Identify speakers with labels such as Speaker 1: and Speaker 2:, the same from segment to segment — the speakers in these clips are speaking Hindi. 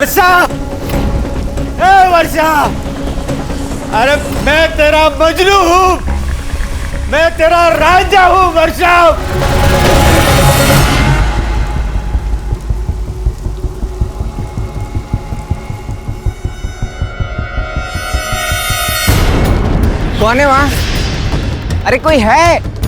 Speaker 1: वर्षा, ए वर्षा, अरे मैं तेरा मजनू हूँ, मैं तेरा राजा हूँ वर्षा।
Speaker 2: कौन है वहां? अरे कोई है?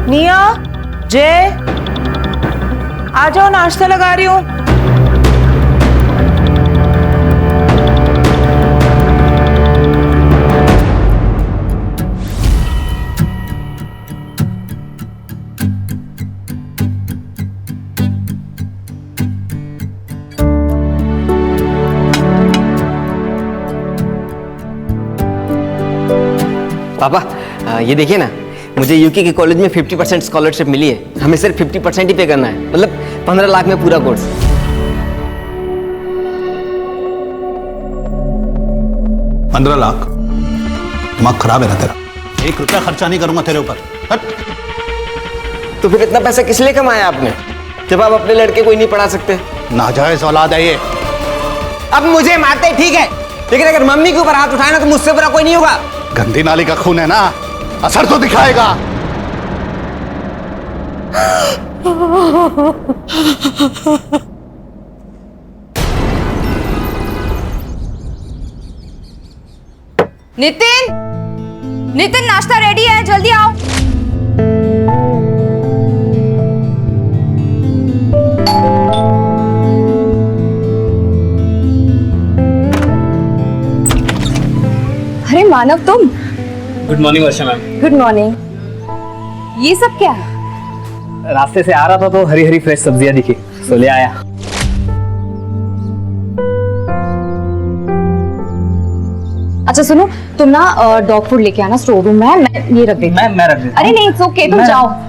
Speaker 3: निया, जय, आ जाओ, नाश्ता लगा रही हूँ।
Speaker 2: पापा ये देखिए ना, मुझे यूके के कॉलेज में 50% स्कॉलरशिप मिली है। हमें सिर्फ 50% ही पे करना है, मतलब 15 लाख में पूरा कोर्स।
Speaker 4: 15 लाख? दिमाग खराब है ना तेरा? 1 रुपया खर्चा नहीं करूंगा तेरे ऊपर। हट।
Speaker 2: तो फिर इतना पैसा किस लिए कमाया आपने, जब आप अपने लड़के को ही नहीं पढ़ा सकते?
Speaker 4: नाजायज औलाद है ये।
Speaker 2: अब मुझे मारते ठीक है, लेकिन अगर मम्मी के ऊपर हाथ उठाए ना तो मुझसे बुरा कोई नहीं होगा।
Speaker 4: गंदी नाली का खून है ना, असर तो दिखाएगा।
Speaker 5: नितिन, नितिन नाश्ता रेडी है, जल्दी आओ। अरे मानव, तुम?
Speaker 6: गुड मॉर्निंग वर्षा मैम।
Speaker 5: Good morning. ये सब क्या है?
Speaker 6: रास्ते से आ रहा था तो हरी हरी फ्रेश सब्जियां दिखी, तो ले आया।
Speaker 5: अच्छा सुनो, तुम ना डॉग फूड लेके आना, स्टोर रूम में है, मैं ये रख देती हूँ।
Speaker 6: मैं रख देता हूँ।
Speaker 5: अरे नहीं, इट्स ओके,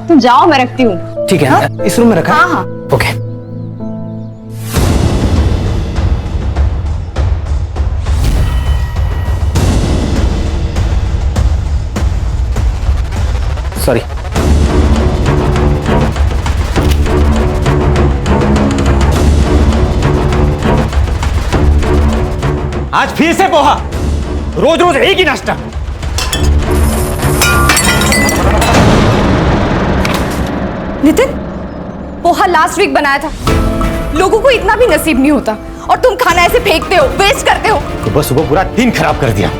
Speaker 5: तुम जाओ, मैं रखती हूँ।
Speaker 2: ठीक है, इस रूम में रखा?
Speaker 5: हाँ हाँ।
Speaker 2: ओके। सॉरी।
Speaker 1: आज फिर से पोहा, रोज रोज एक ही नाश्ता।
Speaker 5: नितिन, पोहा लास्ट वीक बनाया था, लोगों को इतना भी नसीब नहीं होता, और तुम खाना ऐसे फेंकते हो, वेस्ट करते हो।
Speaker 1: सुबह सुबह पूरा दिन खराब कर दिया।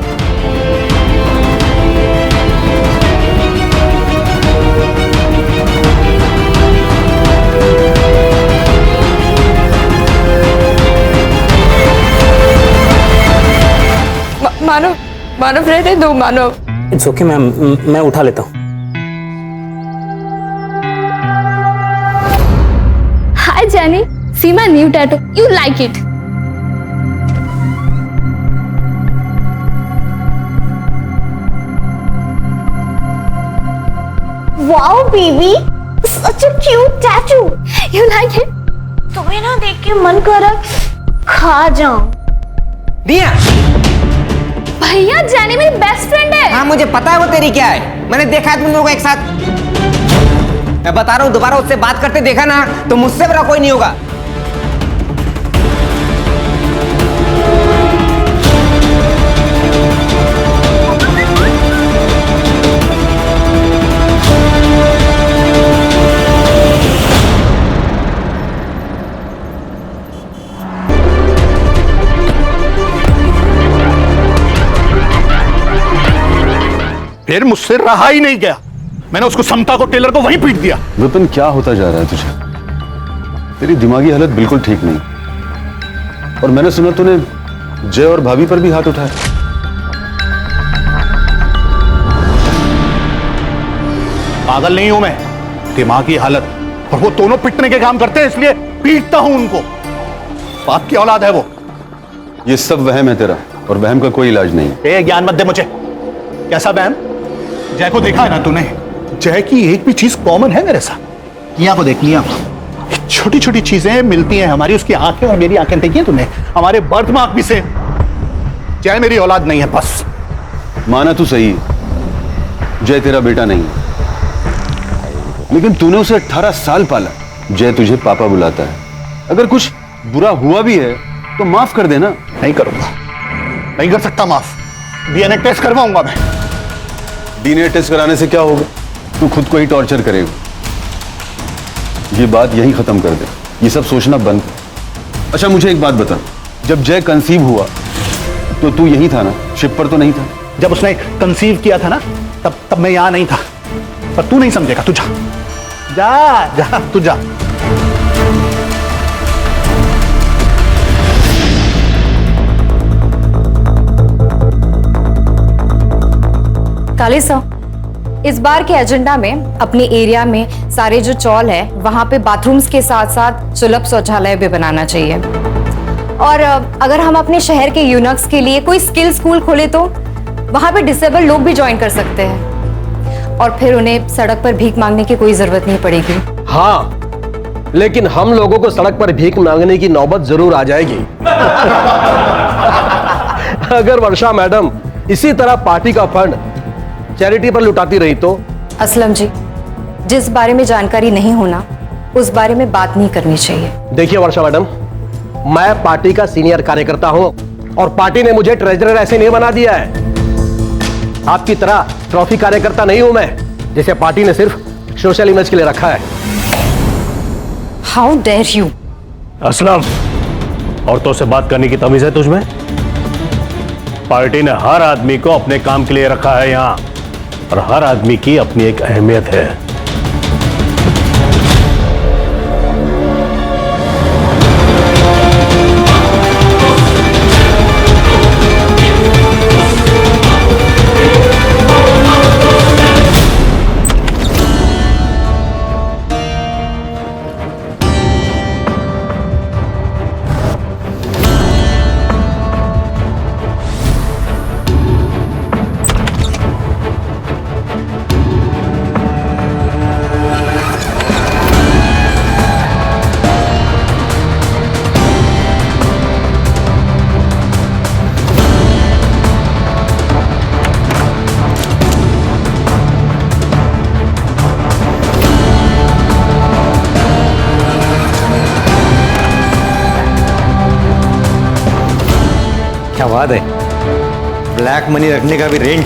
Speaker 5: मानव रहने दो, मानव।
Speaker 6: इट्स ओके मैम, मैं उठा लेता हूँ।
Speaker 7: Hi Jenny, see my new tattoo. You like it? Wow, baby, such a cute tattoo. You like it? तुम्हें ना देख के मन कर रहा खा जाऊं।
Speaker 2: दिया?
Speaker 7: भैया, जेनी मेरी बेस्ट फ्रेंड है।
Speaker 2: हाँ मुझे पता है वो तेरी क्या है, मैंने देखा है तुम लोगों को एक साथ। मैं बता रहा हूँ, दोबारा उससे बात करते देखा ना तो मुझसे बुरा कोई नहीं होगा।
Speaker 4: फिर मुझसे रहा ही नहीं गया, मैंने उसको समता को, टेलर को वहीं पीट दिया।
Speaker 8: विपिन क्या होता जा रहा है तुझे? तेरी दिमागी हालत बिल्कुल ठीक नहीं। और मैंने सुना तूने जय और भाभी पर भी हाथ उठाया।
Speaker 4: पागल नहीं हूं मैं, दिमाग की हालत। और वो दोनों पिटने के काम करते हैं, इसलिए पीटता हूं उनको। बाप की औलाद है वो।
Speaker 8: ये सब वहम है तेरा, और वहम का कोई इलाज नहीं।
Speaker 4: ए, ज्ञान मत दे मुझे। कैसा वहम? जय को देखा है ना तूने? जय की एक भी चीज कॉमन है मेरे साथ। मियां को देख लिया, छोटी छोटी चीजें मिलती हैं हमारी। उसकी आंखें और मेरी आंखें देखी हैं तूने? हमारे बर्थ मार्क भी से। जय मेरी औलाद नहीं है, बस।
Speaker 8: माना तू सही है, जय तेरा बेटा नहीं है, लेकिन तूने उसे 18 साल पाला। जय तुझे पापा बुलाता है। अगर कुछ बुरा हुआ भी है तो माफ कर देना।
Speaker 4: नहीं करूंगा, नहीं कर सकता माफ। डीएनए टेस्ट करवाऊंगा मैं।
Speaker 8: डीएनए टेस्ट कराने से क्या होगा? तू खुद को ही टॉर्चर करेगा। ये बात यहीं खत्म कर दे, ये सब सोचना बंद कर। अच्छा मुझे एक बात बता, जब जय कंसीव हुआ तो तू यहीं था ना? शिप पर तो नहीं था?
Speaker 4: जब उसने कंसीव किया था ना, तब मैं यहां नहीं था। पर तू नहीं समझेगा, तू जा जा जा, तू जा।
Speaker 5: काली साहब, इस बार के एजेंडा में अपने एरिया में सारे जो चौल है वहां पे बाथरूम्स के साथ साथ सुलभ शौचालय भी बनाना चाहिए। और अगर हम अपने शहर के यूनक्स के लिए कोई स्किल स्कूल खोले तो वहां पे डिसेबल लोग भी ज्वाइन कर सकते हैं, और फिर उन्हें सड़क पर भीख मांगने की कोई जरूरत नहीं पड़ेगी।
Speaker 9: हाँ, लेकिन हम लोगों को सड़क पर भीख मांगने की नौबत जरूर आ जाएगी। अगर वर्षा मैडम इसी तरह पार्टी का फंड चैरिटी पर लुटाती रही तो?
Speaker 5: असलम जी, जिस बारे में जानकारी नहीं होना उस बारे में बात नहीं करनी चाहिए।
Speaker 9: देखिए वर्षा मैडम, मैं पार्टी का सीनियर कार्यकर्ता हूं और पार्टी ने मुझे ट्रेजरर ऐसे नहीं बना दिया है। आपकी तरह ट्रॉफी कार्यकर्ता नहीं हूं मैं, जिसे पार्टी ने सिर्फ सोशल इमेज के लिए रखा है।
Speaker 5: How dare you!
Speaker 1: असलम, औरतों से बात करने की तमीज है तुझमें? पार्टी ने हर आदमी को अपने काम के लिए रखा है यहां, और हर आदमी की अपनी एक अहमियत है। क्या बात है, ब्लैक मनी रखने का भी रेंज।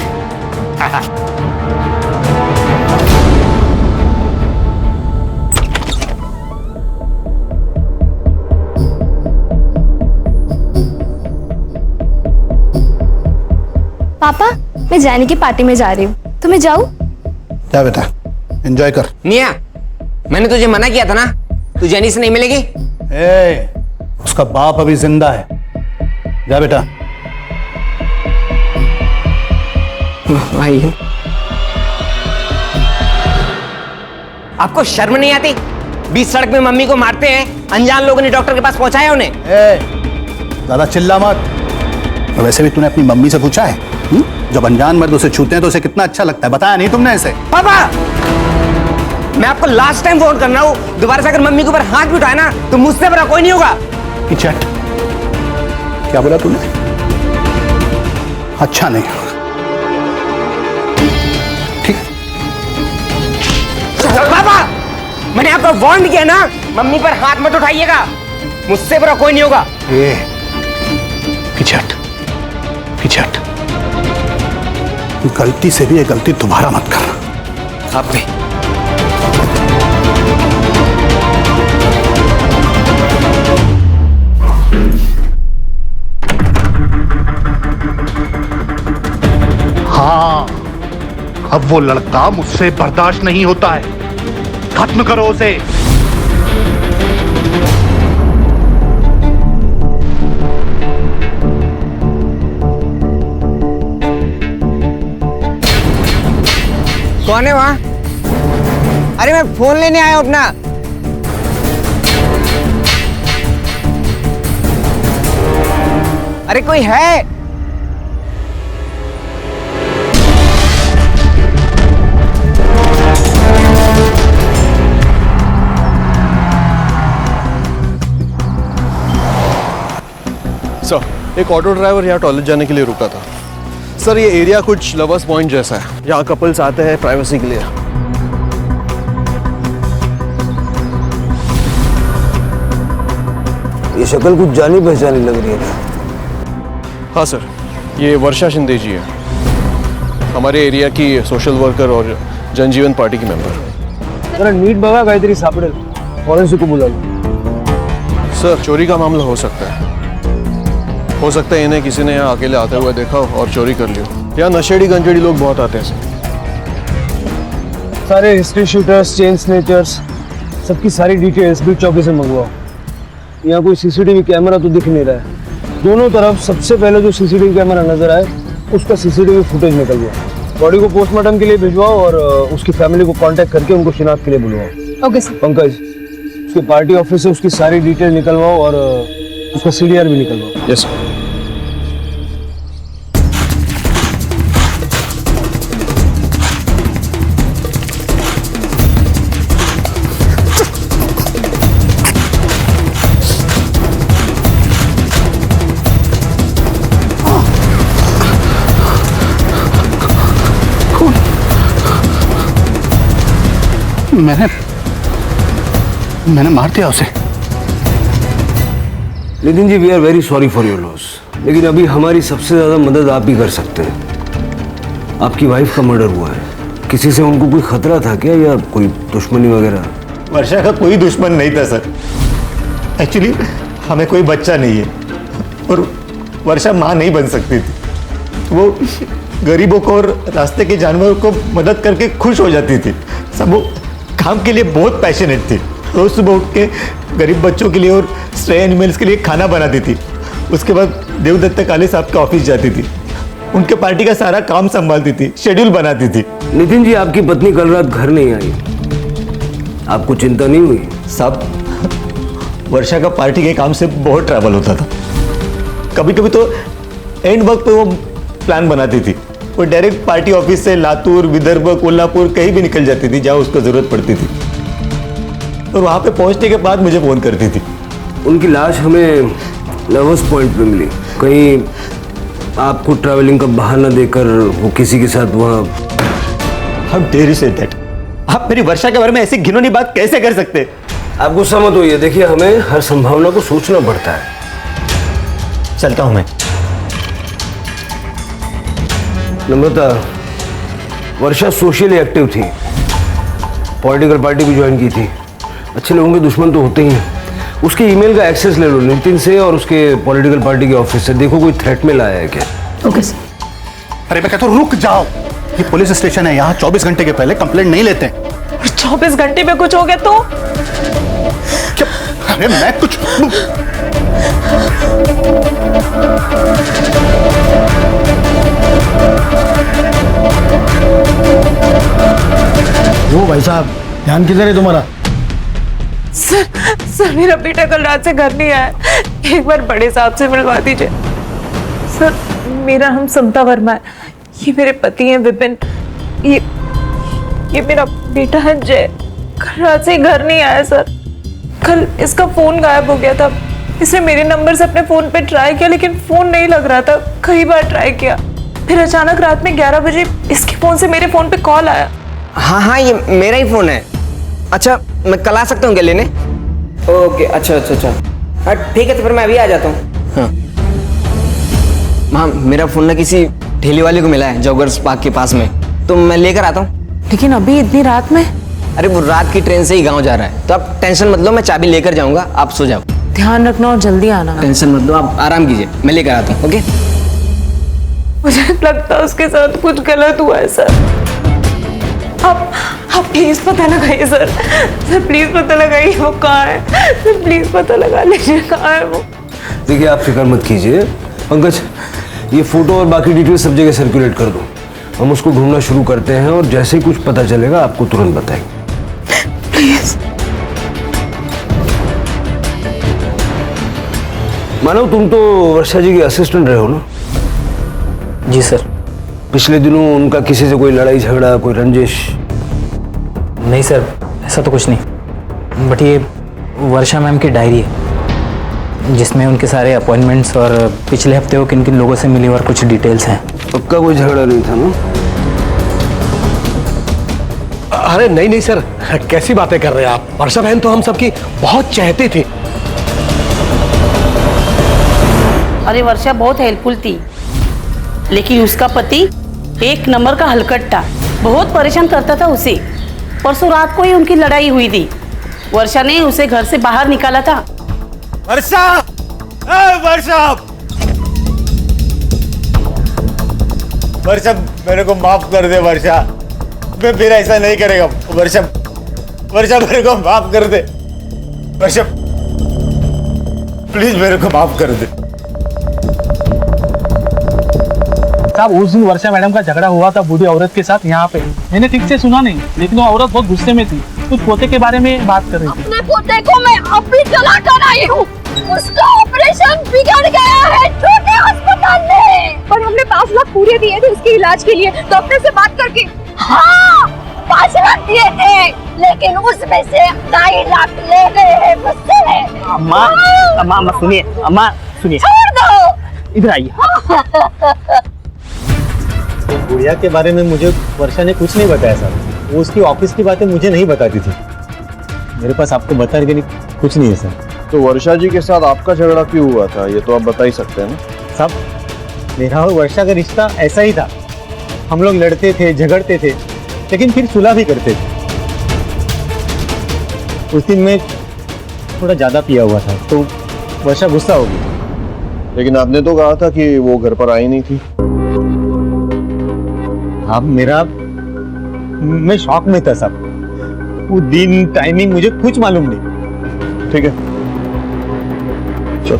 Speaker 7: पापा, मैं जाने की पार्टी में जा रही हूँ, तो मैं जाऊँ?
Speaker 4: जा बेटा, एंजॉय कर।
Speaker 2: मियां, मैंने तुझे मना किया था ना, तू जेनी से नहीं मिलेगी।
Speaker 4: उसका बाप अभी जिंदा है। जा बेटा।
Speaker 2: भाई, आपको शर्म नहीं आती? बीच सड़क में मम्मी को मारते हैं, अनजान लोगों ने डॉक्टर के पास पहुंचाया उन्हें।
Speaker 4: ज्यादा चिल्ला मत। और वैसे भी तूने अपनी मम्मी से पूछा है जब अनजान मर्द उसे छूते हैं तो उसे कितना अच्छा लगता है? बताया नहीं तुमने ऐसे?
Speaker 2: पापा, मैं आपको लास्ट टाइम फोन कर रहा हूं, दोबारा से अगर मम्मी के ऊपर हाथ भी उठाया ना तो मुझसे बड़ा कोई नहीं होगा।
Speaker 4: चट, क्या बोला तूने? अच्छा नहीं, ठीक।
Speaker 2: पापा, मैंने आपको वार्न किया ना, मम्मी पर हाथ मत उठाइएगा, मुझसे बड़ा कोई नहीं होगा।
Speaker 4: पीछे हट, पीछे हट। गलती से भी ये गलती दोबारा मत करना।
Speaker 2: आप भी।
Speaker 4: हाँ, अब वो लड़का मुझसे बर्दाश्त नहीं होता है। खत्म करो उसे।
Speaker 2: कौन है वहाँ? अरे मैं फोन लेने आया हूँ अपना। अरे कोई है?
Speaker 10: सर, एक ऑटो ड्राइवर यहाँ टॉयलेट जाने के लिए रुका था। सर, ये एरिया कुछ लवर्स पॉइंट जैसा है। यहाँ कपल्स आते हैं प्राइवेसी के लिए।
Speaker 11: ये शक्ल कुछ जानी पहचानी लग रही है।
Speaker 10: हाँ सर, ये वर्षा शिंदे जी है, हमारे एरिया की सोशल वर्कर और जनजीवन पार्टी की मेंबर।
Speaker 11: जरा नीट बघा काहीतरी सापडेल, फॉरेंसिक को बुला लो।
Speaker 10: सर, चोरी का मामला हो सकता है। हो सकता है इन्हें किसी ने यहाँ अकेले आते हुए देखा हो और चोरी कर लियो। यहाँ नशेड़ी गंजेड़ी लोग बहुत आते हैं सर।
Speaker 11: सारे हिस्ट्री शूटर्स, चेन स्नेचर्स, सबकी सारी डिटेल्स बीट चौकी से मंगवाओ। यहाँ कोई सीसीटीवी कैमरा तो दिख नहीं रहा है। दोनों तरफ सबसे पहले जो सीसीटीवी कैमरा नजर आए उसका सीसीटीवी फुटेज निकलवाओ। बॉडी को पोस्टमार्टम के लिए भिजवाओ और उसकी फैमिली को कांटेक्ट करके उनको शिनाख्त के लिए बुलवाओ।
Speaker 5: Okay sir.
Speaker 11: पंकज, उसके पार्टी ऑफिस से उसकी सारी डिटेल निकलवाओ और उसका सीडीआर भी निकलवाओ।
Speaker 10: Yes sir.
Speaker 4: मैंने मार दिया उसे।
Speaker 11: Nitin ji, we are very sorry for your loss, लेकिन अभी हमारी सबसे ज्यादा मदद आप ही कर सकते हैं। आपकी वाइफ का मर्डर हुआ है, किसी से उनको कोई खतरा था क्या या कोई दुश्मनी वगैरह?
Speaker 12: वर्षा का कोई दुश्मन नहीं था सर। एक्चुअली हमें कोई बच्चा नहीं है और वर्षा माँ नहीं बन सकती थी। वो गरीबों को और रास्ते के जानवरों को मदद करके खुश हो जाती थी। सब वो काम के लिए बहुत पैशनेट थी। रोज सुबह उठ के गरीब बच्चों के लिए और स्ट्रे एनिमल्स के लिए खाना बनाती थी। उसके बाद देवदत्त काले साहब का ऑफिस जाती थी, उनके पार्टी का सारा काम संभालती थी, शेड्यूल बनाती थी।
Speaker 11: नितिन जी, आपकी पत्नी कल रात घर नहीं आई, आपको चिंता नहीं हुई?
Speaker 12: साहब, वर्षा का पार्टी के काम से बहुत ट्रैवल होता था। कभी कभी तो एंड वक्त पे वो प्लान बनाती थी। वो डायरेक्ट पार्टी ऑफिस से लातूर, विदर्भ, कोल्हापुर कहीं भी निकल जाती थी जहाँ उसको जरूरत पड़ती थी और वहाँ पे पहुँचने के बाद मुझे फोन करती थी।
Speaker 11: उनकी लाश हमें लवर्स पॉइंट पे मिली। कहीं आपको ट्रैवलिंग का बहाना देकर वो किसी के साथ वहाँ?
Speaker 12: How dare you say that? आप मेरी वर्षा के बारे में ऐसी घिनौनी बात कैसे कर सकते?
Speaker 11: आप गुस्सा मत होइए, देखिए हमें हर संभावना को सोचना पड़ता है।
Speaker 12: चलता हूँ मैं।
Speaker 11: नम्रता, वर्षा सोशली एक्टिव थी, पॉलिटिकल पार्टी भी ज्वाइन की थी। अच्छे लोगों के दुश्मन तो होते ही हैं। उसके ईमेल का एक्सेस ले लो नितिन से और उसके पॉलिटिकल पार्टी के ऑफिस से, देखो कोई थ्रेट में लाया है क्या।
Speaker 5: Okay sir.
Speaker 4: अरे मैं कहता हूँ रुक जाओ, ये पुलिस स्टेशन है, यहाँ 24 घंटे के पहले कंप्लेंट नहीं लेते।
Speaker 3: 24 घंटे में कुछ हो गया तो?
Speaker 4: अरे मैं कुछ
Speaker 11: वो भाई साहब, ध्यान किधर है तुम्हारा?
Speaker 3: सर मेरा बेटा कल रात से घर नहीं आया, एक बार बड़े साहब से मिलवा दीजिए। सर मेरा नाम समता वर्मा है, ये मेरे पति हैं विपिन, ये मेरा बेटा है जय। कल रात से घर नहीं आया सर। कल इसका फोन गायब हो गया था। इसने मेरे नंबर से अपने फोन पे ट्राई किया लेकिन फोन नहीं लग रहा था, कई बार ट्राई किया। फिर अचानक रात में 11 बजे इसके फोन से मेरे फोन पे कॉल आया।
Speaker 2: हाँ हाँ, ये मेरा ही फोन है। अच्छा, मैं कल आ सकता हूँ क्या लेने? ओके, अच्छा। हाँ ठीक है, तो फिर मैं अभी आ जाता हूँ। हाँ हाँ, मेरा फोन ना किसी ठेली वाले को मिला है जॉगर्स पार्क के पास में, तो मैं लेकर आता हूँ।
Speaker 3: लेकिन अभी इतनी रात में?
Speaker 2: अरे वो रात की ट्रेन से ही गाँव जा रहा है, तो आप टेंशन मत लो, मैं चाबी लेकर जाऊँगा, आप सो जाओ।
Speaker 3: ध्यान रखना और जल्दी आना।
Speaker 2: टेंशन मत लो, आप आराम कीजिए, मैं लेकर आता हूँ। ओके।
Speaker 3: मुझे लगता है उसके साथ कुछ गलत हुआ है सर। आप प्लीज पता लगाइए सर प्लीज पता लगाइए वो कहाँ है। सर प्लीज पता लगा लीजिए कहाँ है वो।
Speaker 11: देखिए आप फिक्र मत कीजिए पंकज, ये फोटो और बाकी डिटेल सब जगह सर्कुलेट कर दो। हम उसको ढूंढना शुरू करते हैं और जैसे ही कुछ पता चलेगा आपको तुरंत बताएंगे।
Speaker 3: प्लीज।
Speaker 11: मानव, तुम तो वर्षा जी के असिस्टेंट रहे हो ना?
Speaker 6: जी सर।
Speaker 11: पिछले दिनों उनका किसी से कोई लड़ाई झगड़ा, कोई रंजिश?
Speaker 6: नहीं सर, ऐसा तो कुछ नहीं, बट ये वर्षा मैम की डायरी है जिसमें उनके सारे अपॉइंटमेंट्स और पिछले हफ्ते वो किन किन लोगों से मिली और कुछ डिटेल्स हैं।
Speaker 11: पक्का कोई झगड़ा नहीं था ना?
Speaker 9: अरे नहीं नहीं सर, कैसी बातें कर रहे हैं आप? वर्षा बहन तो हम सबकी बहुत चाहते थे।
Speaker 13: अरे वर्षा बहुत हेल्पफुल थी, लेकिन उसका पति एक नंबर का हलकट्टा, बहुत परेशान करता था उसे। परसों रात को ही उनकी लड़ाई हुई थी। वर्षा ने उसे घर से बाहर निकाला था।
Speaker 12: वर्षा, वर्षा, वर्षा मेरे को माफ कर दे वर्षा, मैं फिर ऐसा नहीं करेगा। वर्षा, वर्षा मेरे को माफ कर दे वर्षा, प्लीज मेरे को माफ कर दे।
Speaker 14: साहब, उस दिन वर्षा मैडम का झगड़ा हुआ था बूढ़ी औरत के साथ यहाँ पे। मैंने ठीक से सुना नहीं, लेकिन वो औरत बहुत गुस्से में थी, कुछ पोते के बारे में बात कर रही थी।
Speaker 7: अपने पोते को मैं अभी जला कर आई हूँ। उसका ऑपरेशन बिगड़ गया है छोटे अस्पताल में, पर हमने 5 लाख पूरे दिए थे उसके इलाज के लिए, डॉक्टर से बात करके। हाँ, 5 लाख दिए थे, लेकिन उसमें से 2.5 लाख ले गए हैं मुझसे।
Speaker 6: अम्मा, अम्मा सुनिए, अम्मा सुनिए,
Speaker 7: छोड़ दो,
Speaker 6: इधर आइए।
Speaker 15: गुड़िया के बारे में मुझे वर्षा ने कुछ नहीं बताया सर। वो उसकी ऑफिस की बातें मुझे नहीं बताती थी। मेरे पास आपको बताने के लिए कुछ नहीं है सर।
Speaker 10: तो वर्षा जी के साथ आपका झगड़ा क्यों हुआ था, ये तो आप बता ही सकते हैं ना?
Speaker 15: साहब, मेरा और वर्षा का रिश्ता ऐसा ही था। हम लोग लड़ते थे, झगड़ते थे, लेकिन फिर सुलह भी करते थे। उस दिन मैं थोड़ा ज्यादा पिया हुआ था, तो वर्षा गुस्सा हो गई।
Speaker 10: लेकिन आपने तो कहा था कि वो घर पर आई नहीं थी।
Speaker 15: अब मैं शॉक में था साहब। वो दिन, टाइमिंग मुझे कुछ मालूम नहीं।
Speaker 10: ठीक है, चलो।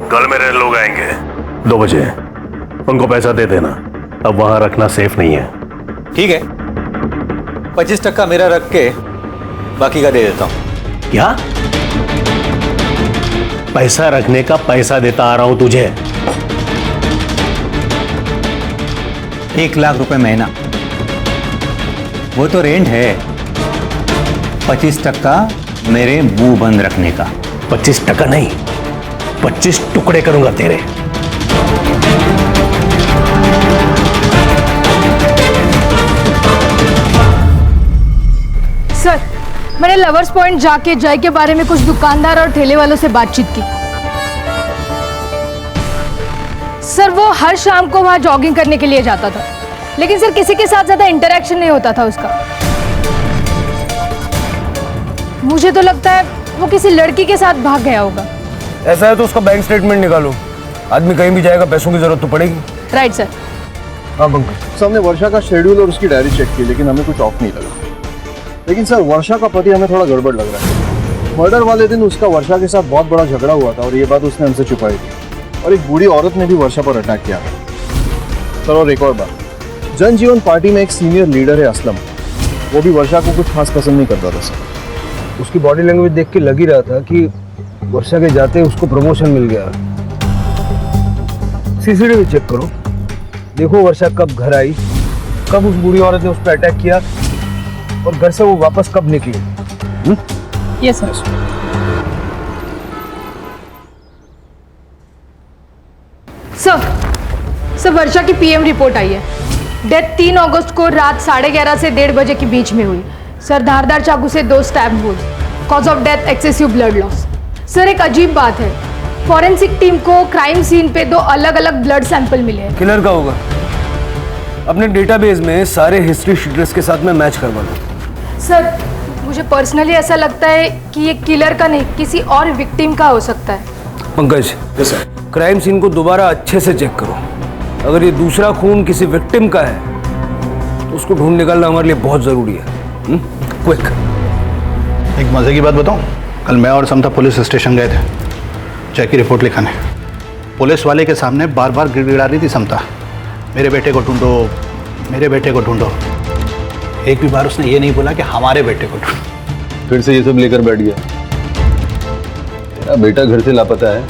Speaker 1: कल मेरे लोग आएंगे 2 बजे, उनको पैसा दे देना। अब वहां रखना सेफ नहीं है।
Speaker 15: ठीक है, 25% मेरा रख के बाकी का दे देता हूँ।
Speaker 1: क्या? पैसा रखने का पैसा देता आ रहा हूं तुझे।
Speaker 15: 1 लाख रुपए महीना, वो तो रेंट है। 25% मेरे मुंह बंद रखने का।
Speaker 1: 25% नहीं, 25 टुकड़े करूंगा तेरे।
Speaker 5: सर, मैंने लवर्स पॉइंट जाके जय के बारे में कुछ दुकानदार और ठेले वालों से बातचीत की। सर, वो हर शाम को वहां जॉगिंग करने के लिए जाता था, लेकिन सर किसी के साथ ज्यादा इंटरेक्शन नहीं होता था उसका। मुझे तो लगता है वो किसी लड़की के साथ भाग गया होगा।
Speaker 11: ऐसा है तो उसका बैंक स्टेटमेंट निकालो। आदमी कहीं भी जाएगा, पैसों की जरूरत तो पड़ेगी।
Speaker 5: Right sir.
Speaker 11: हाँ पंकज।
Speaker 10: हमने वर्षा का शेड्यूल और उसकी डायरी चेक की, लेकिन हमें कुछ ऑफ नहीं लगा। लेकिन सर, वर्षा का पति हमें थोड़ा गड़बड़ लग रहा है। मर्डर वाले दिन उसका वर्षा के साथ बहुत बड़ा झगड़ा हुआ था और ये बात उसने हमसे छुपाई थी। और एक बूढ़ी औरत ने भी वर्षा पर अटैक किया था। सर, और एक और बात, जनजीवन पार्टी में एक सीनियर लीडर है असलम, वो भी वर्षा को कुछ खास पसंद नहीं करता था सर।
Speaker 11: उसकी बॉडी लैंग्वेज देख के लग ही रहा था कि वर्षा के जाते उसको प्रमोशन मिल गया। सीसीटीवी चेक करो, देखो वर्षा कब घर आई, कब उस बूढ़ी औरत ने उस पर अटैक किया और घर से वो वापस कब निकली।
Speaker 5: Yes sir. सर, वर्षा की पीएम रिपोर्ट आई है। डेथ 3 अगस्त को रात 11:30 से 1:30 बजे के बीच में हुई। सर, धारदार चाकू से 2 stab wounds. Cause of death excessive blood loss. Sir, एक अजीब बात है, फॉरेंसिक टीम को क्राइम सीन पे 2 अलग-अलग ब्लड सैंपल मिले हैं।
Speaker 11: किलर का होगा। अपने डेटाबेस में सारे हिस्ट्री शीटर्स के साथ में मैच करवा लो।
Speaker 5: सर, मुझे पर्सनली ऐसा लगता है कि ये किलर का नहीं, किसी और विक्टिम का हो सकता है।
Speaker 11: पंकज, क्राइम सीन को दोबारा अच्छे से चेक करो। अगर ये दूसरा खून किसी विक्टिम का है तो उसको ढूंढ निकालना हमारे लिए बहुत जरूरी है। क्विक।
Speaker 4: एक मजे की बात बताऊं, कल मैं और समता पुलिस स्टेशन गए थे जय की रिपोर्ट लिखाने। पुलिस वाले के सामने बार बार गिड़गिड़ा रही थी समता, मेरे बेटे को ढूंढो, मेरे बेटे को ढूंढो। एक भी बार उसने ये नहीं बोला कि हमारे बेटे को ढूंढो।
Speaker 8: फिर से ये सब लेकर बैठ गया। तेरा बेटा घर से लापता है,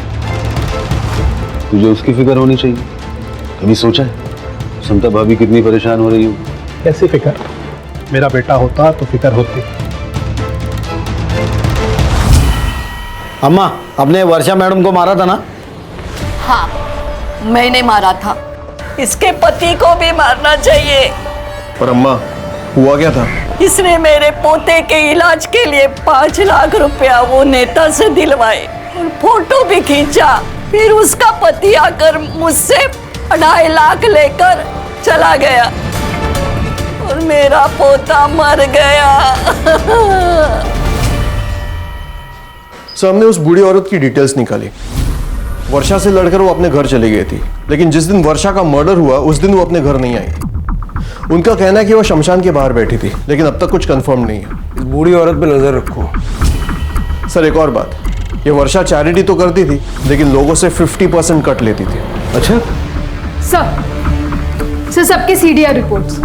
Speaker 8: तुझे उसकी फिक्र होनी चाहिए। कभी सोचा है समता भाभी कितनी परेशान हो रही हो?
Speaker 4: कैसी फिक्र? मेरा बेटा होता तो फिक्र होती।
Speaker 11: अम्मा, आपने वर्षा मैडम को मारा था ना?
Speaker 13: हाँ, मैंने मारा था। इसके पति को भी मारना चाहिए।
Speaker 10: पर अम्मा, हुआ क्या था?
Speaker 13: इसने मेरे पोते के इलाज के लिए 5 लाख रुपया वो नेता से दिलवाए और फोटो भी खींचा। फिर उसका पति आकर मुझसे 2.5 लाख लेकर चला गया और मेरा पोता मर गया।
Speaker 10: सर, हमने उस बूढ़ी औरत की डिटेल्स निकाली। वर्षा से लड़कर वो अपने घर चली गई थी, लेकिन जिस दिन वर्षा का मर्डर हुआ उस दिन वो अपने घर नहीं आई। उनका कहना है कि वो शमशान के बाहर बैठी थी, लेकिन अब तक कुछ कंफर्म नहीं है।
Speaker 11: इस बूढ़ी औरत पे नजर रखो।
Speaker 10: सर, एक और बात, ये वर्षा चैरिटी तो करती थी, लेकिन लोगों से 50% कट लेती थी।
Speaker 8: अच्छा
Speaker 16: सर सबके CDR reports.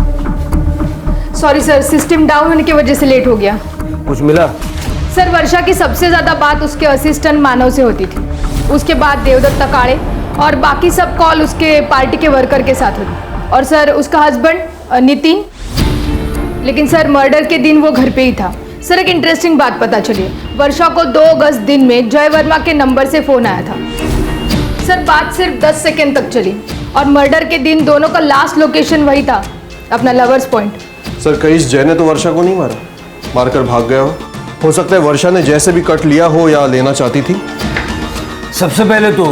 Speaker 16: Sorry sir, system down होने की वजह से लेट हो गया।
Speaker 11: कुछ मिला?
Speaker 16: सर, वर्षा की सबसे ज्यादा बात उसके असिस्टेंट मानव से होती थी, उसके बाद देवदत्त तकाड़े और बाकी सब कॉल उसके पार्टी के वर्कर के साथ होती। और सर, उसका हस्बैंड नितिन, लेकिन सर मर्डर के दिन वो घर पे ही था। सर, एक इंटरेस्टिंग बात पता चली, वर्षा को 2 अगस्त दिन में जय वर्मा के नंबर से फोन आया था। सर, बात सिर्फ 10 सेकेंड तक चली और मर्डर के दिन दोनों का लास्ट लोकेशन वही था, अपना लवर्स पॉइंट।
Speaker 10: सर, कहीं इस जय ने तो वर्षा को नहीं मारा, मारकर भाग गया हो सकता है वर्षा ने जैसे भी कट लिया हो या लेना चाहती थी।
Speaker 11: सबसे पहले तो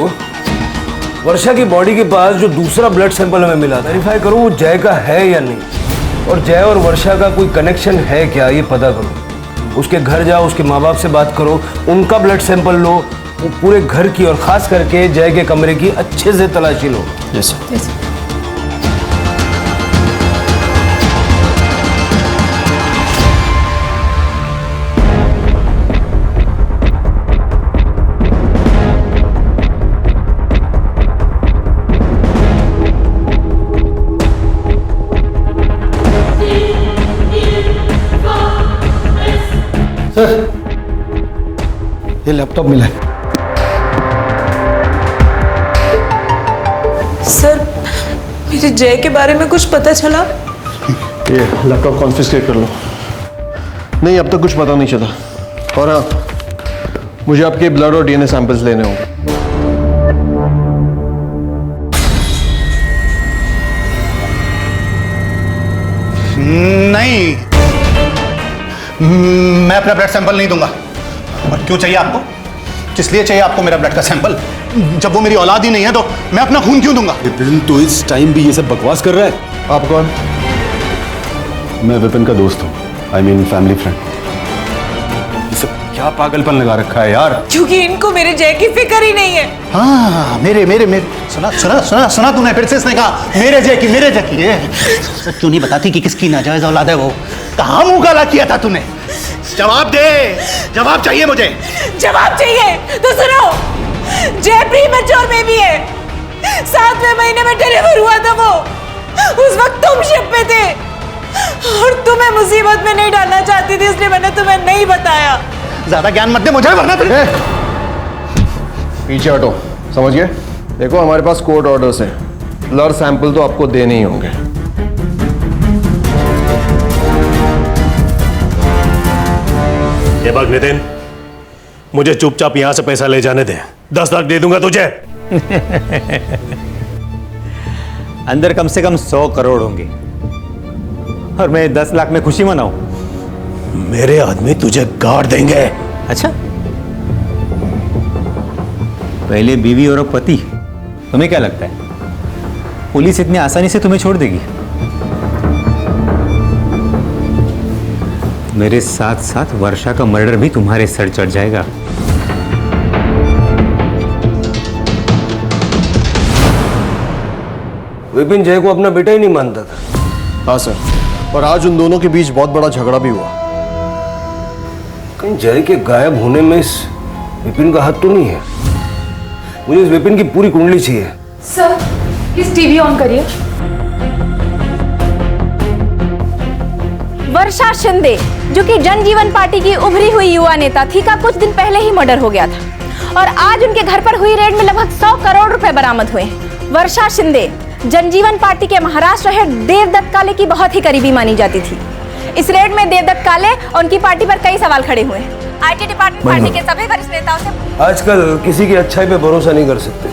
Speaker 11: वर्षा की बॉडी के पास जो दूसरा ब्लड सैंपल हमें मिला, वेरीफाई करो वो जय का है या नहीं, और जय और वर्षा का कोई कनेक्शन है क्या ये पता करो। उसके घर जाओ, उसके माँ बाप से बात करो, उनका ब्लड सैंपल लो, वो पूरे घर की और खास करके जय के कमरे की अच्छे से तलाशी लो।
Speaker 10: जैसे
Speaker 11: सर, ये लैपटॉप मिला है।
Speaker 3: सर, मेरे जय के बारे में कुछ पता चला?
Speaker 10: ये लैपटॉप कॉन्फिस्केट कर लो। नहीं, अब तक कुछ पता नहीं चला। और हाँ, मुझे आपके ब्लड और डीएनए सैंपल्स लेने होंगे।
Speaker 4: नहीं, मैं अपना ब्लड सैंपल नहीं दूंगा। और क्यों चाहिए आपको? किस लिए चाहिए आपको मेरा ब्लड का सैंपल? जब वो मेरी औलाद ही नहीं है तो मैं अपना खून क्यों दूंगा?
Speaker 8: विपिन तो इस टाइम भी ये सब बकवास कर रहा है।
Speaker 10: आप कौन?
Speaker 8: मैं विपिन का दोस्त हूँ, आई मीन फैमिली फ्रेंड। ये सब क्या पागलपन लगा रखा है यार?
Speaker 3: क्योंकि इनको मेरे जय की फिक्र ही नहीं है।
Speaker 4: हाँ, मेरे मेरे मेरे सुना सुना सुना सुना तूने? फिर से इसने कहा मेरे जय की, मेरे जय की। सच क्यों नहीं बताती कि किसकी नाजायज औलाद है वो? कहाँ मुंह काला किया था तूने? जवाब दे, जवाब चाहिए मुझे।
Speaker 3: जवाब चाहिए तो सुनो, जय प्रीमैच्योर बेबी है, 7वें महीने में डिलीवर हुआ था वो। उस वक्त तुम शिप पे थे और तुम्हें मुसीबत में नहीं डालना चाहती थी, इसलिए मैंने तुम्हें नहीं बताया।
Speaker 4: ज्यादा ज्ञान मत दे मुझे, वरना
Speaker 10: पीछे हटो, समझ गए? देखो, हमारे पास कोर्ट ऑर्डर्स हैं, ब्लड सैंपल तो आपको देने ही होंगे।
Speaker 1: ये बात नितिन, मुझे चुपचाप यहां से पैसा ले जाने दे। 10 लाख दे दूंगा तुझे।
Speaker 15: अंदर कम से कम 100 करोड़ होंगे और मैं 10 लाख में खुशी मनाऊं?
Speaker 1: मेरे आदमी तुझे गाड़ देंगे।
Speaker 15: अच्छा, पहले बीवी और अब पति। तुम्हें क्या लगता है पुलिस इतनी आसानी से तुम्हें छोड़ देगी? मेरे साथ साथ वर्षा का मर्डर भी तुम्हारे सर चढ़ जाएगा।
Speaker 11: विपिन जय को अपना बेटा ही नहीं मानता था।
Speaker 10: हाँ सर, और आज उन दोनों के बीच बहुत बड़ा झगड़ा भी हुआ।
Speaker 9: कहीं जय के गायब होने में इस विपिन का हाथ तो नहीं है? मुझे इस विपिन की पूरी कुंडली चाहिए।
Speaker 16: सर प्लीज टीवी ऑन करिए।
Speaker 7: वर्षा शिंदे, जो कि जनजीवन पार्टी की उभरी हुई युवा नेता थी, का कुछ दिन पहले ही मर्डर हो गया था और आज उनके घर पर हुई रेड में लगभग 100 करोड़ रुपए बरामद हुए। वर्षा शिंदे जनजीवन पार्टी के महाराष्ट्र हेड देवदत्त काले की बहुत ही करीबी मानी जाती थी। इस रेड में देवदत्त काले और उनकी पार्टी पर कई सवाल खड़े हुए। आईटी डिपार्टमेंट पार्टी के सभी वरिष्ठ नेताओं से
Speaker 9: आजकल किसी की अच्छाई पे भरोसा नहीं कर सकते।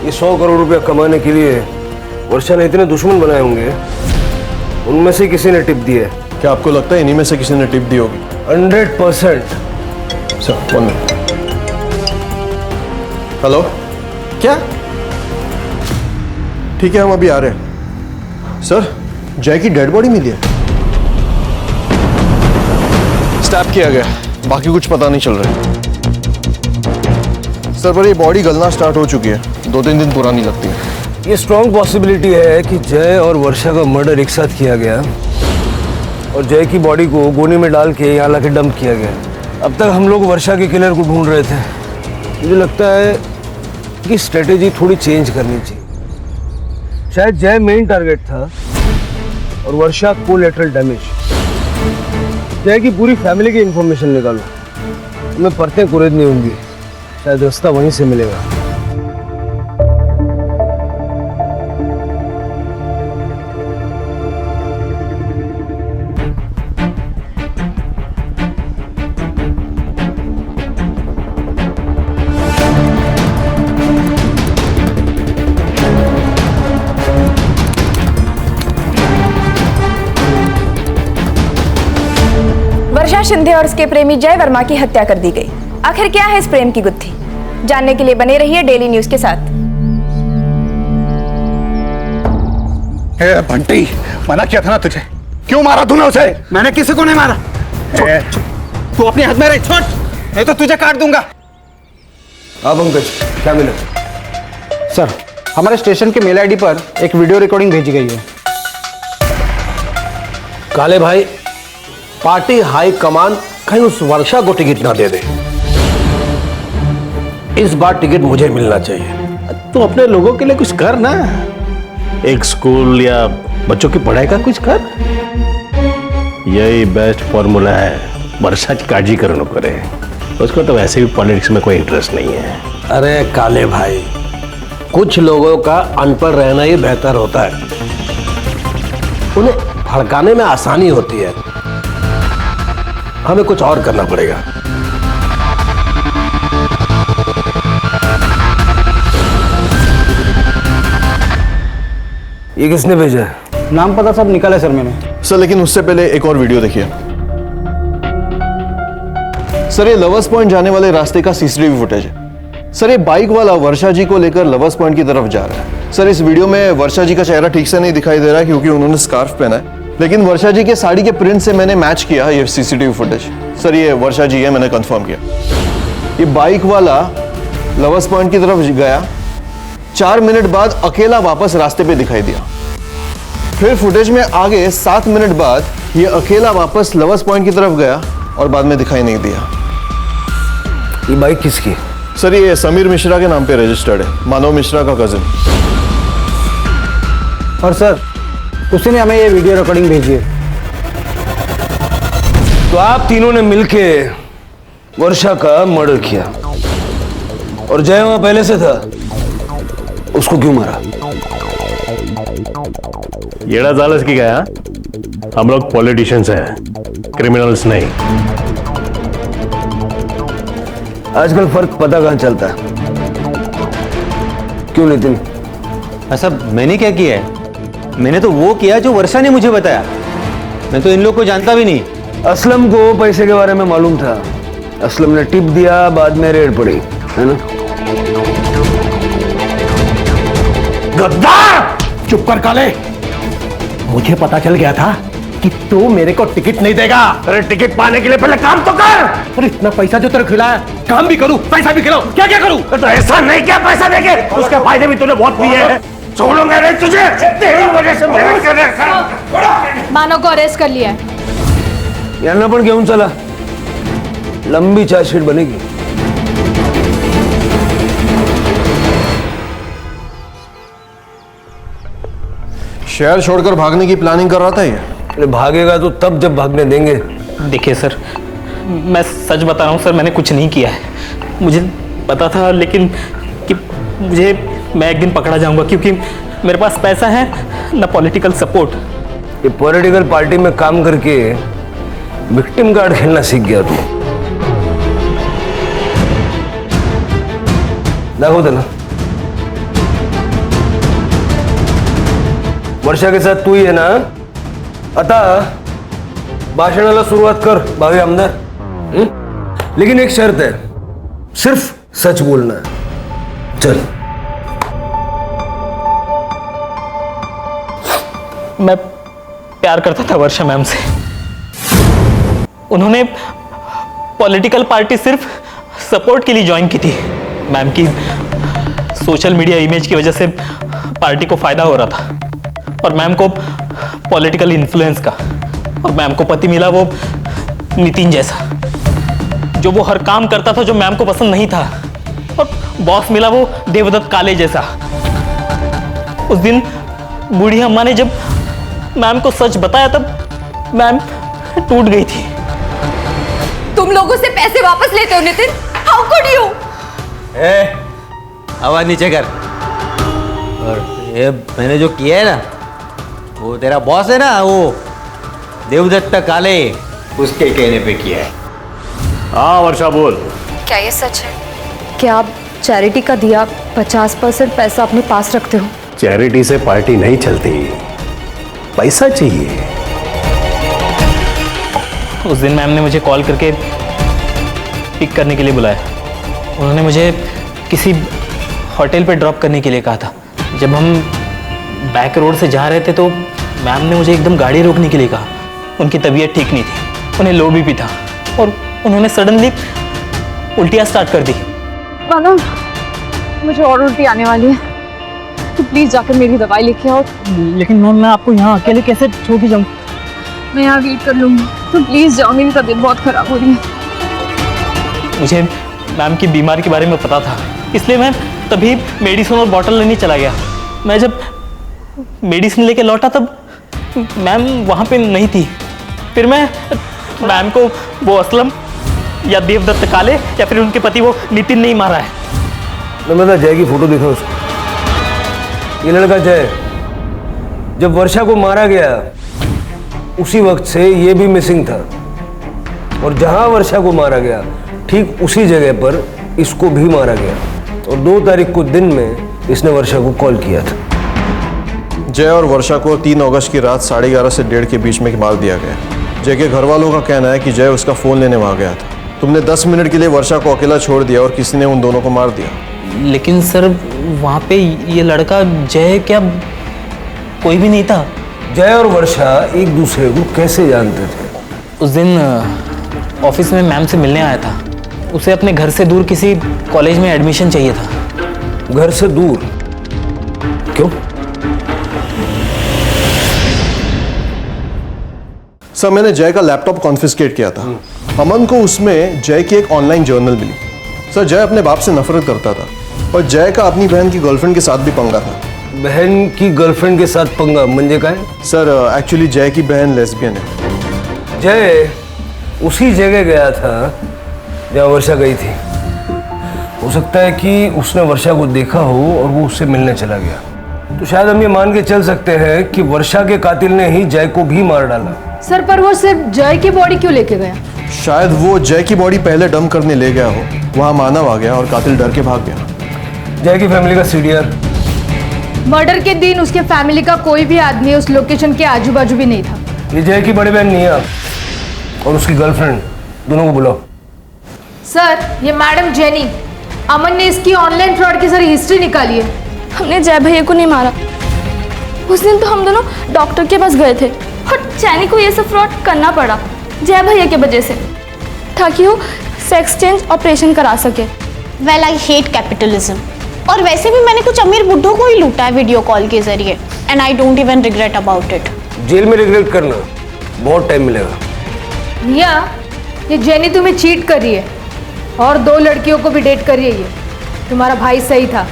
Speaker 9: ये 100 करोड़ रुपया कमाने के लिए वर्षा ने इतने दुश्मन बनाए होंगे, उनमें से किसी ने टिप दी है।
Speaker 10: क्या आपको लगता है इन्हीं में से किसी ने टिप दी होगी?
Speaker 9: 100%।
Speaker 10: Sir 1 minute. हेलो, क्या? ठीक है, हम अभी आ रहे हैं। सर, जय की डेड बॉडी मिली है। स्टैप किया गया, बाकी कुछ पता नहीं चल रहा है। सर, पर ये बॉडी गलना स्टार्ट हो चुकी है, 2-3 दिन पुरानी लगती है।
Speaker 9: ये स्ट्रॉन्ग पॉसिबिलिटी है कि जय और वर्षा का मर्डर एक साथ किया गया और जय की बॉडी को गोनी में डाल के यहाँ लाके डंप किया गया। अब तक हम लोग वर्षा के किलर को ढूंढ रहे थे। मुझे लगता है कि स्ट्रेटेजी थोड़ी चेंज करनी चाहिए। शायद जय मेन टारगेट था
Speaker 11: और वर्षा कोलैटरल डैमेज। जय की पूरी फैमिली की इंफॉर्मेशन निकालो, हमें परतें कुरेदनी होंगी, शायद रास्ता वहीं से मिलेगा।
Speaker 7: वर्षा शिंदे और उसके प्रेमी जय वर्मा की हत्या कर दी गई। आखिर क्या है इस प्रेम की गुत्थी? जानने के लिए बने रहिए डेली न्यूज के साथ।
Speaker 4: बंटी, मना किया था ना तुझे, क्यों मारा तूने उसे?
Speaker 2: मैंने किसी को नहीं मारा। तू अपने हाथ में रह, छोड़, नहीं तो तुझे काट दूंगा।
Speaker 9: हाँ पंकज, क्या मिला?
Speaker 17: सर, हमारे स्टेशन के मेल आईडी पर एक वीडियो रिकॉर्डिंग भेजी गई है।
Speaker 9: काले भाई, पार्टी हाई कमान कहीं उस वर्षा को टिकट ना दे दे। इस बार टिकट मुझे मिलना चाहिए।
Speaker 1: तू अपने लोगों के लिए कुछ कर ना, एक स्कूल या बच्चों की पढ़ाई का कुछ कर। यही बेस्ट फॉर्मूला है वर्षा की काजी करने करे। उसको तो वैसे भी पॉलिटिक्स में कोई इंटरेस्ट नहीं है।
Speaker 9: अरे काले भाई, कुछ लोगों का अनपढ़ रहना ही बेहतर होता है, उन्हें भड़काने में आसानी होती है। हमें कुछ और करना पड़ेगा। ये किसने भेजा है?
Speaker 17: नाम पता सब निकाला सर मैंने।
Speaker 10: सर, लेकिन उससे पहले एक और वीडियो देखिए। सर, ये लवर्स पॉइंट जाने वाले रास्ते का सीसीटीवी फुटेज है। सर, ये बाइक वाला वर्षा जी को लेकर लवर्स पॉइंट की तरफ जा रहा है। सर, इस वीडियो में वर्षा जी का चेहरा ठीक से नहीं दिखाई दे रहा है क्योंकि उन्होंने स्कार्फ पहना है, लेकिन वर्षा जी के साड़ी के प्रिंट से मैंने मैच किया ये सीसीटीवी फुटेज। सर, ये वर्षा जी है, मैंने कंफर्म किया। ये बाइक वाला लवर्स पॉइंट की तरफ गया, 4 मिनट बाद अकेला वापस रास्ते पे दिखाई दिया। फिर फुटेज में आगे 7 मिनट बाद ये अकेला वापस लवर्स पॉइंट की तरफ गया और बाद में दिखाई नहीं दिया।
Speaker 9: ये बाइक किसकी?
Speaker 10: सर, ये समीर मिश्रा के नाम पे रजिस्टर्ड है, मानव मिश्रा का कजिन।
Speaker 17: और सर, उसी ने हमें ये वीडियो रिकॉर्डिंग भेजी है।
Speaker 9: तो आप तीनों ने मिलके वर्षा का मर्डर किया और जय वहां पहले से था, उसको क्यों मारा?
Speaker 1: येड़ा जालस की गया। हम लोग पॉलिटिशियंस हैं, क्रिमिनल्स नहीं।
Speaker 9: आजकल फर्क पता कहां चलता है? क्यों नितिन?
Speaker 15: ऐसा मैंने क्या किया है? मैंने तो वो किया जो वर्षा ने मुझे बताया। मैं तो इन लोग को जानता भी नहीं।
Speaker 9: असलम को पैसे के बारे में मालूम था, असलम ने टिप दिया, बाद में रेड पड़ी, है ना?
Speaker 4: गद्दार! चुप कर काले, मुझे पता चल गया था कि तू मेरे को टिकट नहीं देगा।
Speaker 1: अरे टिकट पाने के लिए पहले काम तो कर।
Speaker 4: अरे इतना पैसा जो तेरे खिलाया, काम भी करूं, पैसा भी खिलाऊं, क्या क्या करूं?
Speaker 1: तो ऐसा नहीं, क्या पैसा देके उसके फायदे भी तूने बहुत लिए हैं। छोड़ूंगा नहीं तुझे, तेरी वजह से मेहनत कर रहा।
Speaker 16: मानव को अरेस्ट कर लिया है।
Speaker 9: यांना पण घेऊन चला,
Speaker 11: लंबी चार्जशीट बनेगी।
Speaker 10: शहर छोड़कर भागने की प्लानिंग कर रहा था ये।
Speaker 11: अरे भागेगा तो तब जब भागने देंगे।
Speaker 6: देखिए सर, मैं सच बता रहा हूँ सर, मैंने कुछ नहीं किया है। मुझे पता था लेकिन कि मैं एक दिन पकड़ा जाऊंगा, क्योंकि मेरे पास पैसा है ना पॉलिटिकल सपोर्ट।
Speaker 11: ये पॉलिटिकल पार्टी में काम करके विक्टिम कार्ड खेलना सीख गया तू। दाखव त्याला। वर्षा के साथ तू ही है ना? आता भाषणाला सुरुवात कर भावी आमदार। लेकिन एक शर्त है, सिर्फ सच बोलना है। चल।
Speaker 6: मैं प्यार करता था वर्षा मैम से। उन्होंने पॉलिटिकल पार्टी सिर्फ सपोर्ट के लिए ज्वाइन की थी। मैम की सोशल मीडिया इमेज की वजह से पार्टी को फायदा हो रहा था, और मैम को पॉलिटिकल इन्फ्लुएंस का। और मैम को पति मिला वो नितिन जैसा, जो वो हर काम करता था जो मैम को पसंद नहीं था। और बॉस मिला वो देवदत्त काले जैसा। उस दिन बूढ़ी अम्मा ने जब मैम को सच बताया तब मैम टूट गई थी।
Speaker 7: तुम लोगों से पैसे वापस लेते हो नितिन? How could you?
Speaker 15: आवाज नीचे कर। और ये मैंने जो किया है ना, वो तेरा बॉस है ना, वो देवदत्त काले, उसके कहने पे किया है।
Speaker 1: हाँ वर्षा बोल।
Speaker 5: क्या ये सच है? क्या आप चैरिटी का दिया 50% पैसा अपने पास रखते हो?
Speaker 1: चैरिटी से पार्टी नहीं चलती, पैसा चाहिए।
Speaker 6: उस दिन मैम ने मुझे कॉल करके पिक करने के लिए बुलाया। उन्होंने मुझे किसी होटल पे ड्रॉप करने के लिए कहा था। जब हम बैक रोड से जा रहे थे तो मैम ने मुझे एकदम गाड़ी रोकने के लिए कहा। उनकी तबीयत ठीक नहीं थी, उन्हें लो बीपी था, और उन्होंने सडनली उल्टियाँ स्टार्ट कर दी।
Speaker 16: मानो मुझे और उल्टी आने वाली है, तो प्लीज जाकर मेरी दवाई लेके आओ।
Speaker 14: लेकिन मैम मैं आपको यहाँ अकेले कैसे छोड़ के जाऊँ?
Speaker 16: मैं यहाँ वेट कर लूंगी, तो प्लीज जाओ, मेरी तबीयत बहुत खराब हो रही है।
Speaker 6: मुझे मैम की बीमारी के बारे में पता था, इसलिए मैं तभी मेडिसिन और बॉटल लेने चला गया। मैं जब मेडिसिन लेके लौटा तब मैम वहाँ पे नहीं थी। फिर मैं मैम को वो असलम या देवदत्त काले या फिर उनके पति वो नितिन ने ही मारा है।
Speaker 11: मैं जय की फोटो देखो उसको। ये लड़का जय जब वर्षा को मारा गया उसी वक्त से ये भी मिसिंग था, और जहां वर्षा को मारा गया ठीक उसी जगह पर इसको भी मारा गया। और 2 तारीख को दिन में इसने वर्षा को कॉल किया था।
Speaker 10: जय और वर्षा को 3 अगस्त की रात 11:30 से 1:30 के बीच में मार दिया गया। जय के घर वालों का कहना है कि जय उसका फ़ोन लेने वहाँ गया था। तुमने 10 मिनट के लिए वर्षा को अकेला छोड़ दिया और किसी ने उन दोनों को मार दिया।
Speaker 6: लेकिन सर वहाँ पे ये लड़का जय क्या कोई भी नहीं था।
Speaker 11: जय और वर्षा एक दूसरे को कैसे जानते थे?
Speaker 6: उस दिन ऑफिस में मैम से मिलने आया था। उसे अपने घर से दूर किसी कॉलेज में एडमिशन चाहिए था।
Speaker 11: घर से दूर क्यों?
Speaker 10: सर मैंने जय का लैपटॉप कॉन्फिस्केट किया था। अमन को उसमें जय की एक ऑनलाइन जर्नल मिली। सर जय अपने बाप से नफरत करता था, और जय का अपनी बहन की गर्लफ्रेंड के साथ भी पंगा था।
Speaker 11: बहन की गर्लफ्रेंड के साथ पंगा म्हणजे काय?
Speaker 10: सर एक्चुअली जय की बहन लेस्बियन है।
Speaker 11: जय उसी जगह गया था जहाँ वर्षा गई थी। हो सकता है कि उसने वर्षा को देखा हो और वो उससे मिलने चला गया। तो शायद हम ये मान के चल सकते हैं कि वर्षा के कातिल ने ही जय को भी मार डाला।
Speaker 16: सर पर वो सिर्फ जय की बॉडी क्यों लेके गया?
Speaker 10: शायद वो जय की बॉडी पहले डम करने ले गया हो, वहां मानव आ गया और कातिल डर के भाग गया।
Speaker 11: जय की फैमिली का सीडीआर।
Speaker 16: मर्डर के दिन उसके फैमिली का कोई भी आदमी उस लोकेशन के आजू बाजू भी नहीं था।
Speaker 11: ये जय की बड़ी बहन निया और उसकी गर्लफ्रेंड, दोनों को बुलाओ।
Speaker 16: सर ये मैडम जेनी, अमन ने इसकी ऑनलाइन फ्रॉड की सारी हिस्ट्री निकाली है।
Speaker 7: हमने जय भैया को नहीं मारा। उस दिन तो हम दोनों डॉक्टर के पास गए थे, और चैनी को ये सब फ्रॉड करना पड़ा जय भैया के वजह से, ताकि वो सेक्स चेंज ऑपरेशन करा सके।
Speaker 18: Well I hate capitalism. और वैसे भी मैंने कुछ अमीर बुड्ढों को ही लूटा है वीडियो कॉल के जरिए, and I don't even regret about it.
Speaker 11: जेल में रिग्रेट करना बहुत टाइम मिलेगा।
Speaker 16: निया ये जेनी तुम्हें चीट कर रही है और 2 लड़कियों को भी डेट कर रही है। ये तुम्हारा भाई सही था।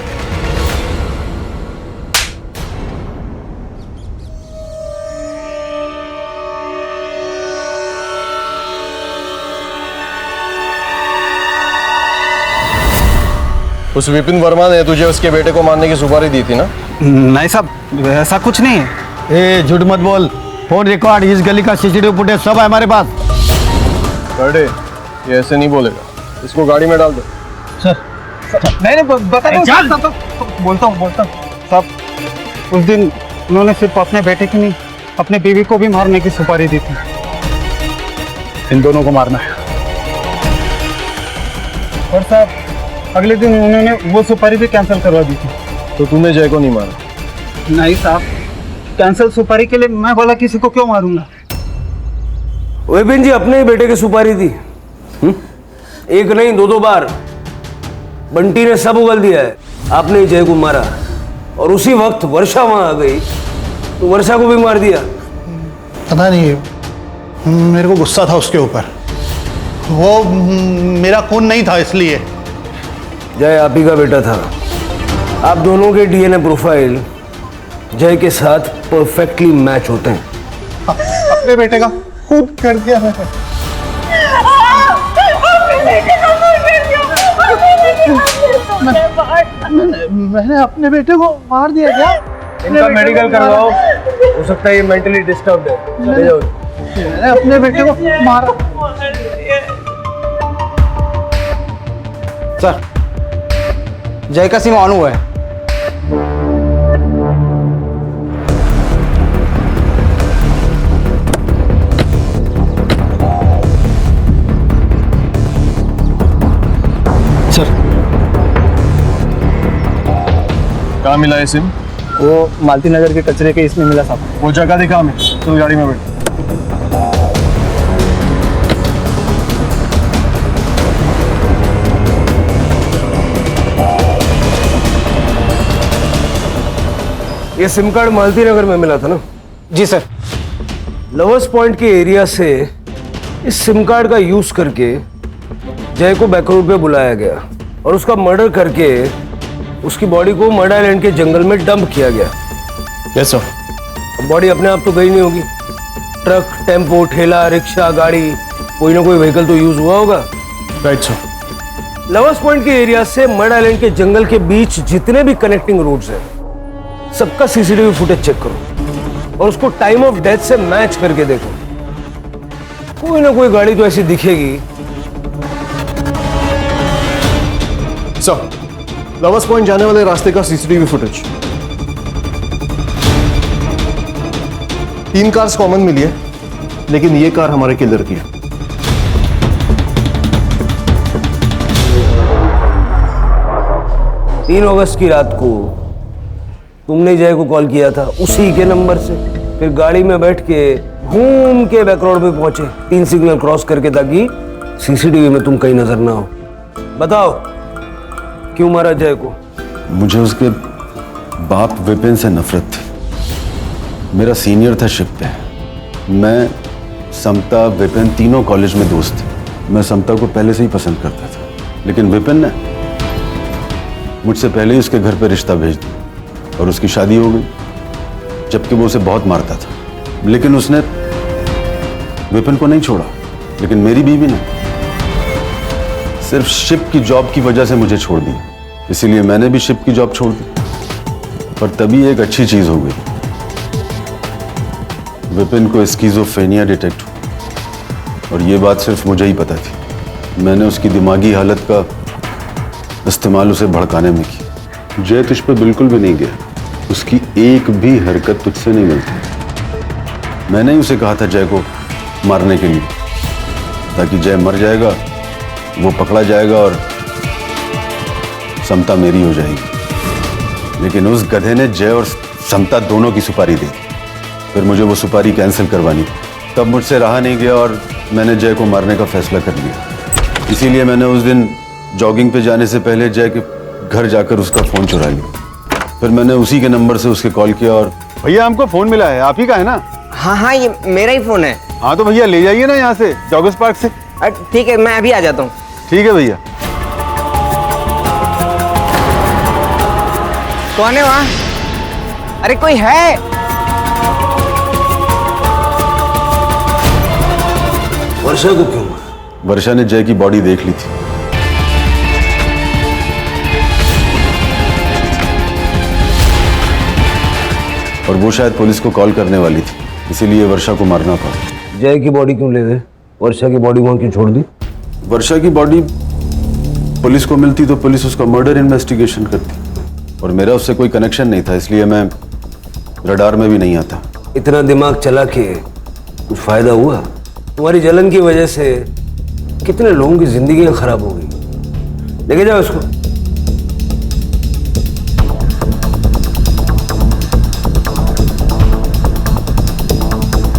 Speaker 10: उस विपिन वर्मा ने तुझे उसके बेटे को मारने की सुपारी दी थी ना?
Speaker 9: नहीं साहब, ऐसा कुछ नहीं है। ए झूठ मत बोल, फोन रिकॉर्ड, इस गली का सीसीटीवी फुटेज सब है हमारे पास।
Speaker 10: बड़े, ये ऐसे नहीं बोलेगा, इसको गाड़ी में डाल दो।
Speaker 11: सर नहीं बता दो, बोलता हूँ साहब, उस दिन उन्होंने सिर्फ अपने बेटे की नहीं, अपने बीवी को भी मारने की सुपारी दी थी। इन दोनों को मारना है। और साहब अगले दिन उन्होंने वो सुपारी भी कैंसिल करवा दी थी।
Speaker 10: तो तूने जय को नहीं मारा?
Speaker 11: नहीं साहब, कैंसिल सुपारी के लिए मैं बोला किसी को क्यों मारूंगा।
Speaker 9: विपिन जी अपने ही बेटे की सुपारी दी। एक नहीं 2 बार बंटी ने सब उगल दिया है, आपने ही जय को मारा। और उसी वक्त वर्षा वहां आ गई तो वर्षा को भी मार दिया।
Speaker 4: पता नहीं, मेरे को गुस्सा था उसके ऊपर, वो मेरा खून नहीं था इसलिए।
Speaker 9: जय आप ही का बेटा था। आप दोनों के डीएनए प्रोफाइल जय के साथ परफेक्टली मैच होते हैं।
Speaker 4: अपने बेटे का खून कर दिया मैंने अपने बेटे को मार दिया क्या?
Speaker 9: इनका मेडिकल करवाओ, हो सकता है ये मेंटली डिस्टर्ब्ड है। चले जाओ।
Speaker 4: मैंने अपने बेटे को मारा।
Speaker 17: सर जय का सिम ऑन हुआ है।
Speaker 10: सर कहाँ मिला है सिम?
Speaker 11: वो मालती नगर के कचरे के इसमें मिला साहब।
Speaker 10: वो जगह दिखा हमें, चलो गाड़ी में बैठ।
Speaker 9: ये सिम कार्ड मालती नगर में मिला था ना?
Speaker 17: जी सर।
Speaker 9: लवर्स पॉइंट के एरिया से इस सिम कार्ड का यूज करके जय को बैकरोड पे बुलाया गया और उसका मर्डर करके उसकी बॉडी को मर्डर आइलैंड के जंगल में डंप किया गया।
Speaker 10: Yes sir.
Speaker 9: बॉडी अपने आप तो गई नहीं होगी, ट्रक, टेम्पो, ठेला, रिक्शा, गाड़ी, कोई ना कोई व्हीकल तो यूज हुआ होगा।
Speaker 10: Right sir.
Speaker 9: लवर्स पॉइंट के एरिया से मर्डर आइलैंड के जंगल के बीच जितने भी कनेक्टिंग रोड्स हैं सबका सीसीटीवी फुटेज चेक करो और उसको टाइम ऑफ डेथ से मैच करके देखो। कोई ना कोई गाड़ी तो ऐसी दिखेगी।
Speaker 10: सर लवर्स पॉइंट जाने वाले रास्ते का सीसीटीवी फुटेज 3 कार्स कॉमन मिली है, लेकिन ये कार हमारे किलर की है।
Speaker 9: तीन अगस्त की रात को तुमने जय को कॉल किया था उसी के नंबर से, फिर गाड़ी में बैठ के घूम के बैक रोड पे पहुंचे 3 सिग्नल क्रॉस करके, ताकि सीसीटीवी में तुम कहीं नजर ना हो। बताओ क्यों मारा जय को?
Speaker 8: मुझे उसके बाप विपिन से नफरत थी। मेरा सीनियर था शिप पे। मैं, समता, विपिन तीनों कॉलेज में दोस्त थे। मैं समता को पहले से ही पसंद करता था, लेकिन विपिन ने मुझसे पहले ही उसके घर पे रिश्ता भेज दिया और उसकी शादी हो गई, जबकि वो उसे बहुत मारता था। लेकिन उसने विपिन को नहीं छोड़ा, लेकिन मेरी बीवी ने सिर्फ शिप की जॉब की वजह से मुझे छोड़ दी। इसीलिए मैंने भी शिप की जॉब छोड़ दी। पर तभी एक अच्छी चीज हो गई, विपिन को स्किज़ोफ्रेनिया डिटेक्ट हुआ और ये बात सिर्फ मुझे ही पता थी। मैंने उसकी दिमागी हालत का इस्तेमाल उसे भड़काने में की। जय तुझ पे बिल्कुल भी नहीं गया, उसकी एक भी हरकत तुझसे नहीं मिलती। मैंने ही उसे कहा था जय को मारने के लिए, ताकि जय मर जाएगा, वो पकड़ा जाएगा और समता मेरी हो जाएगी। लेकिन उस गधे ने जय और समता दोनों की सुपारी दी। फिर मुझे वो सुपारी कैंसिल करवानी, तब मुझसे रहा नहीं गया और मैंने जय को मारने का फैसला कर लिया। इसीलिए मैंने उस दिन जॉगिंग पे जाने से पहले जय के घर जाकर उसका फोन चुरा लिया। फिर मैंने उसी के नंबर से उसके कॉल किया और
Speaker 10: भैया हमको फोन मिला है, आप ही का है ना?
Speaker 2: हाँ हाँ, ये मेरा ही फोन है।
Speaker 10: हाँ तो भैया ले जाइए ना यहाँ से, जॉगर्स पार्क से।
Speaker 2: ठीक है, मैं अभी आ जाता हूँ।
Speaker 8: ठीक है भैया।
Speaker 2: कौन है वहाँ? अरे कोई है?
Speaker 11: वर्षा को क्यों?
Speaker 8: वर्षा ने जय की बॉडी देख ली थी। और वो शायद पुलिस को कॉल करने वाली थी, इसीलिए वर्षा को मारना पड़ा।
Speaker 11: जय की बॉडी क्यों ले गए? वर्षा की बॉडी वहां क्यों छोड़ दी?
Speaker 8: वर्षा की बॉडी पुलिस को मिलती तो पुलिस उसका मर्डर इन्वेस्टिगेशन करती, और मेरा उससे कोई कनेक्शन नहीं था, इसलिए मैं रडार में भी नहीं आता।
Speaker 11: इतना दिमाग चला के कुछ फायदा हुआ? तुम्हारी जलन की वजह से कितने लोगों की जिंदगियां खराब हो गई। लेके जाओ उसको।